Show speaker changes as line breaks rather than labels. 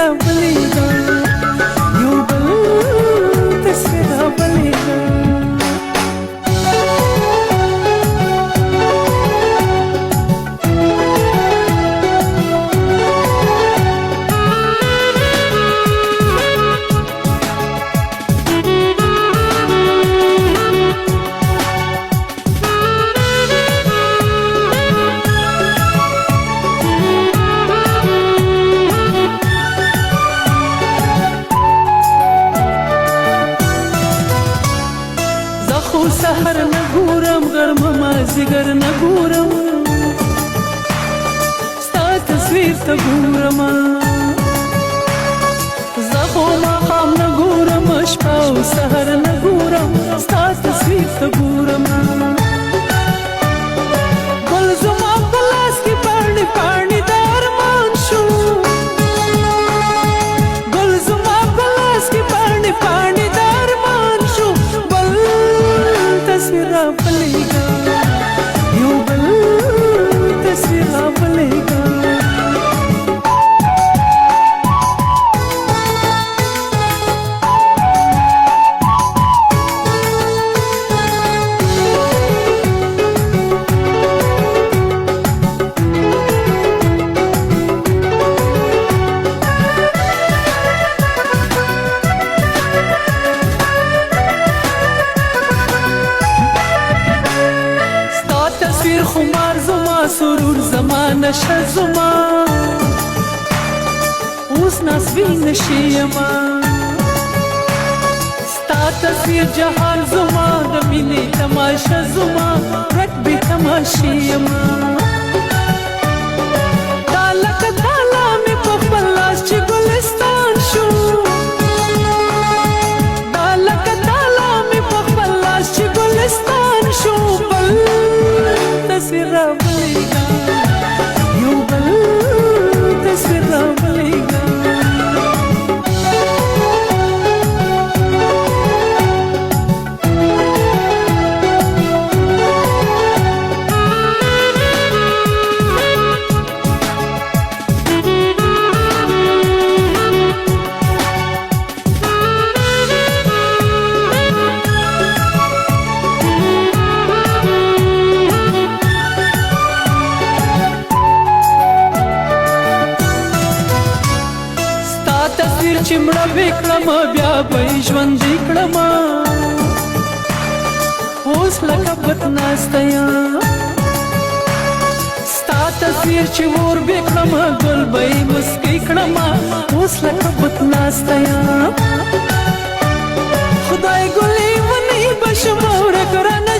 रावलेगा यू बल तस्वीर रावलेगा خو سحر نه ګورم غرمه مازدیګر نه ګورم ستا تصویر ته ګورم زه خو ماښام نه ګورم شپه او سحر نه ګورم ستا تصویر ته ګورم ګل زما په لاس کې پاڼې پاڼې د ارمان شو ګل زما په لاس کې پاڼې پاڼې د ارمان شو تصویر راولیږه یو بل تصویر راولیږه تصویر خمار زما سرور زما نشه زما اوس نسوی نشیما ستا تصویر جهان زما د مینې تماشه زما رټ بې تماشیما دا لکه تالا مې په خپل لاس چې ګلستان شو دا لکه تالا مې په خپل لاس چې ګلستان شو بل تصویر راولیږه یو بل تصویر راولیږه تصویر چې مړه وکړم بیا به یې ژوندی کړم اوس لکه بدناسته یم ستا تصویر چې اور وکړم ګل به یې مسکی کړم اوس لکه بدناسته یم خدای ګلې ونې به شم ورک رانه